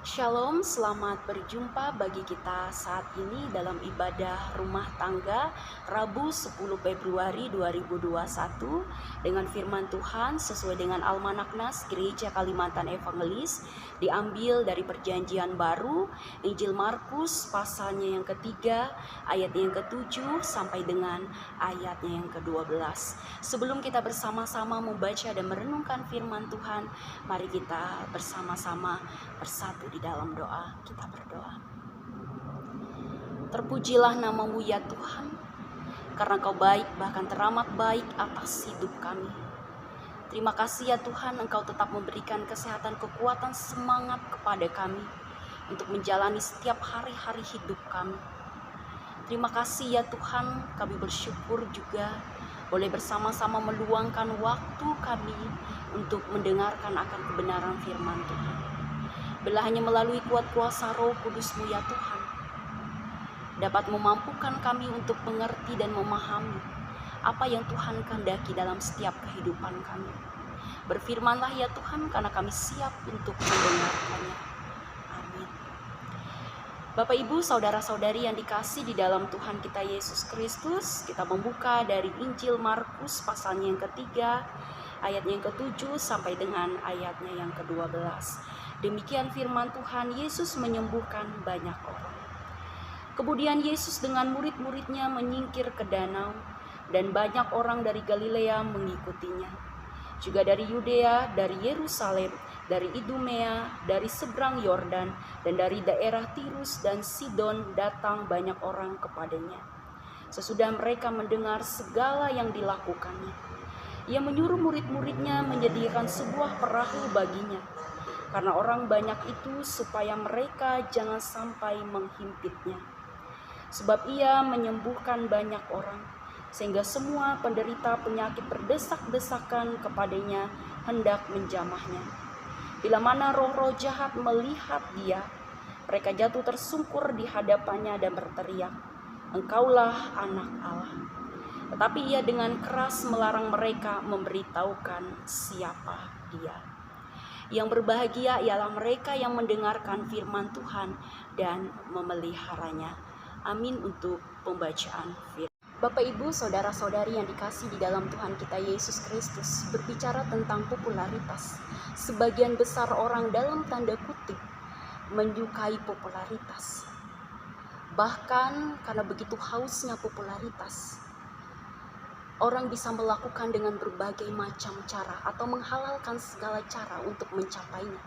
Shalom, selamat berjumpa bagi kita saat ini dalam ibadah rumah tangga Rabu 10 Februari 2021 dengan firman Tuhan sesuai dengan Almanak Nas Gereja Kalimantan Evangelis diambil dari Perjanjian Baru Injil Markus pasalnya yang ketiga ayatnya yang ke-7 sampai dengan ayatnya yang ke-12. Sebelum kita bersama-sama membaca dan merenungkan firman Tuhan, mari kita bersama-sama bersatu di dalam doa. Kita berdoa. Terpujilah namamu ya Tuhan, karena Kau baik, bahkan teramat baik atas hidup kami. Terima kasih ya Tuhan, Engkau tetap memberikan kesehatan, kekuatan, semangat kepada kami untuk menjalani setiap hari-hari hidup kami. Terima kasih ya Tuhan, kami bersyukur juga boleh bersama-sama meluangkan waktu kami untuk mendengarkan akan kebenaran firman Tuhan. Bila hanya melalui kuat kuasa Roh Kudus-Mu ya Tuhan, dapat memampukan kami untuk mengerti dan memahami apa yang Tuhan kehendaki dalam setiap kehidupan kami. Berfirmanlah ya Tuhan, karena kami siap untuk mendengarkannya. Amin. Bapak Ibu, saudara-saudari yang dikasih di dalam Tuhan kita Yesus Kristus, kita membuka dari Injil Markus pasalnya yang ketiga, ayatnya yang ke-7 sampai dengan ayatnya yang ke-12. Demikian firman Tuhan, Yesus menyembuhkan banyak orang. Kemudian Yesus dengan murid-muridnya menyingkir ke danau, dan banyak orang dari Galilea mengikutinya. Juga dari Yudea, dari Yerusalem, dari Idumea, dari seberang Yordan, dan dari daerah Tirus dan Sidon datang banyak orang kepadanya. Sesudah mereka mendengar segala yang dilakukannya, Ia menyuruh murid-muridnya menyediakan sebuah perahu baginya, karena orang banyak itu supaya mereka jangan sampai menghimpitnya. Sebab ia menyembuhkan banyak orang, sehingga semua penderita penyakit berdesak-desakan kepadanya hendak menjamahnya. Bila mana roh-roh jahat melihat dia, mereka jatuh tersungkur di hadapannya dan berteriak, "Engkaulah Anak Allah." Tetapi ia dengan keras melarang mereka memberitahukan siapa dia. Yang berbahagia ialah mereka yang mendengarkan firman Tuhan dan memeliharanya. Amin untuk pembacaan firman. Bapak Ibu, saudara-saudari yang dikasih di dalam Tuhan kita Yesus Kristus, berbicara tentang popularitas. Sebagian besar orang dalam tanda kutip menyukai popularitas. Bahkan karena begitu hausnya popularitas, orang bisa melakukan dengan berbagai macam cara atau menghalalkan segala cara untuk mencapainya,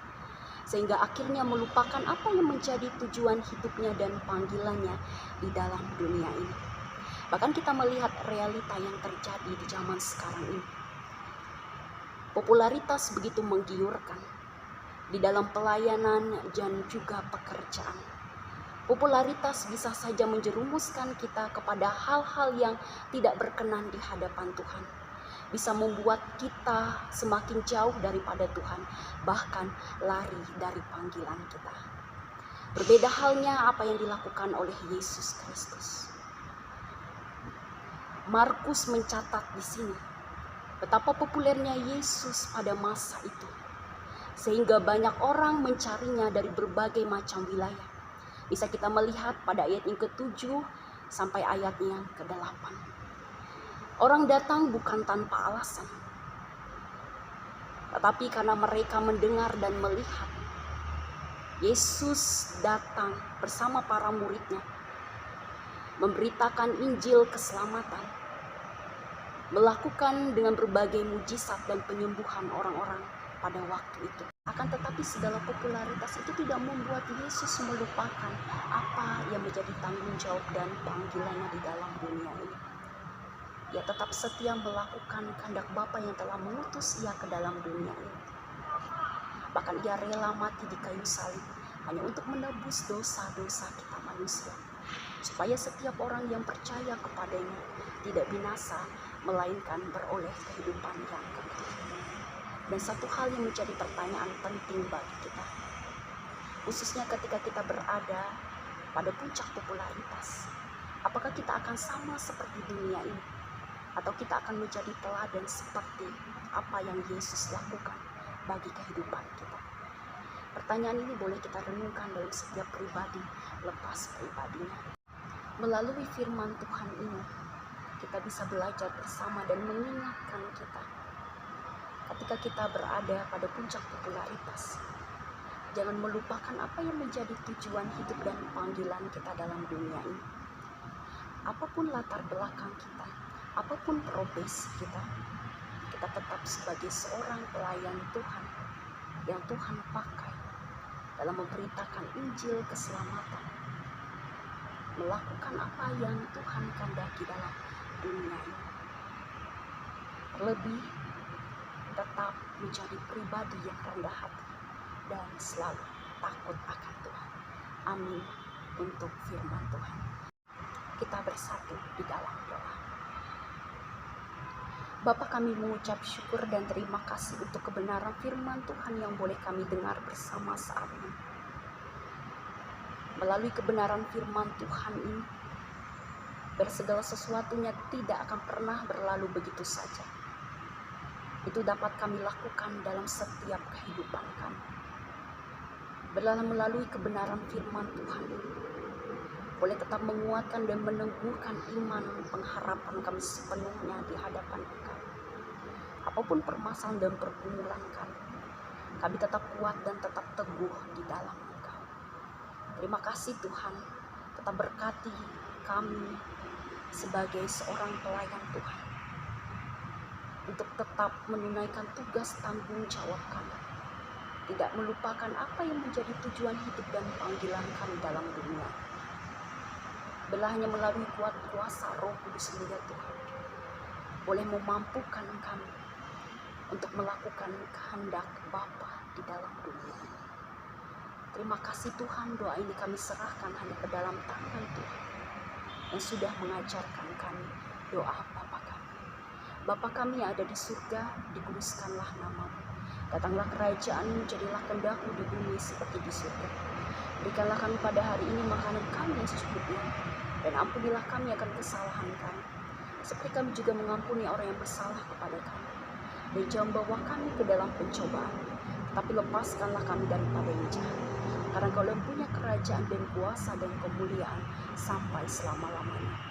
sehingga akhirnya melupakan apa yang menjadi tujuan hidupnya dan panggilannya di dalam dunia ini. Bahkan kita melihat realita yang terjadi di zaman sekarang ini. Popularitas begitu menggiurkan di dalam pelayanan dan juga pekerjaan. Popularitas bisa saja menjerumuskan kita kepada hal-hal yang tidak berkenan di hadapan Tuhan. Bisa membuat kita semakin jauh daripada Tuhan, bahkan lari dari panggilan kita. Berbeda halnya apa yang dilakukan oleh Yesus Kristus. Markus mencatat di sini betapa populernya Yesus pada masa itu, sehingga banyak orang mencarinya dari berbagai macam wilayah. Bisa kita melihat pada ayat yang ke-7 sampai ayat yang ke-8. Orang datang bukan tanpa alasan, tetapi karena mereka mendengar dan melihat Yesus datang bersama para muridnya, memberitakan Injil keselamatan, melakukan dengan berbagai mujizat dan penyembuhan orang-orang pada waktu itu. Akan tetapi segala popularitas itu tidak membuat Yesus melupakan apa yang menjadi tanggung jawab dan panggilannya di dalam dunia ini. Ia tetap setia melakukan kehendak Bapa yang telah mengutus ia ke dalam dunia ini. Bahkan ia rela mati di kayu salib hanya untuk menebus dosa-dosa kita manusia, supaya setiap orang yang percaya kepadanya tidak binasa, melainkan beroleh kehidupan yang kekal. Dan satu hal yang menjadi pertanyaan penting bagi kita, khususnya ketika kita berada pada puncak popularitas, apakah kita akan sama seperti dunia ini, atau kita akan menjadi teladan seperti apa yang Yesus lakukan bagi kehidupan kita. Pertanyaan ini boleh kita renungkan dalam setiap pribadi, lepas pribadinya. Melalui firman Tuhan ini, kita bisa belajar bersama dan mengingatkan kita. Ketika kita berada pada puncak popularitas, jangan melupakan apa yang menjadi tujuan hidup dan panggilan kita dalam dunia ini. Apapun latar belakang kita, apapun profesi kita tetap sebagai seorang pelayan Tuhan yang Tuhan pakai dalam memberitakan Injil keselamatan, melakukan apa yang Tuhan kehendaki dalam dunia ini. Terlebih, tetap menjadi pribadi yang rendah hati dan selalu takut akan Tuhan. Amin. Untuk firman Tuhan, kita bersatu di dalam doa. Bapa, kami mengucap syukur dan terima kasih untuk kebenaran firman Tuhan yang boleh kami dengar bersama saat ini. Melalui kebenaran firman Tuhan ini, bersegala sesuatunya tidak akan pernah berlalu begitu saja. Itu dapat kami lakukan dalam setiap kehidupan kami. Melalui kebenaran firman Tuhan ini, boleh tetap menguatkan dan meneguhkan iman pengharapan kami sepenuhnya di hadapan Engkau. Apapun permasalahan dan pergumulan kami tetap kuat dan tetap teguh di dalam Engkau. Terima kasih Tuhan, tetap berkati kami sebagai seorang pelayan Tuhan, untuk tetap menunaikan tugas tanggung jawab kami, tidak melupakan apa yang menjadi tujuan hidup dan panggilan kami dalam dunia. Belahnya melalui kuat kuasa Roh Kudus ya Tuhan, boleh memampukan kami untuk melakukan kehendak Bapa di dalam dunia. Terima kasih Tuhan, doa ini kami serahkan hanya ke dalam tangan Tuhan yang sudah mengajarkan kami doa Bapa kami. Bapa kami yang ada di surga, dikuduskanlah namamu. Datanglah kerajaan-Mu, jadilah kehendak-Mu di bumi seperti di surga. Berikanlah kami pada hari ini makanan kami yang secukupnya, dan ampunilah kami akan kesalahan kami, seperti kami juga mengampuni orang yang bersalah kepada kami. Dan jangan bawa kami ke dalam pencobaan, tapi lepaskanlah kami daripada yang jahat. Karena Kau yang punya kerajaan dan kuasa dan kemuliaan sampai selama-lamanya.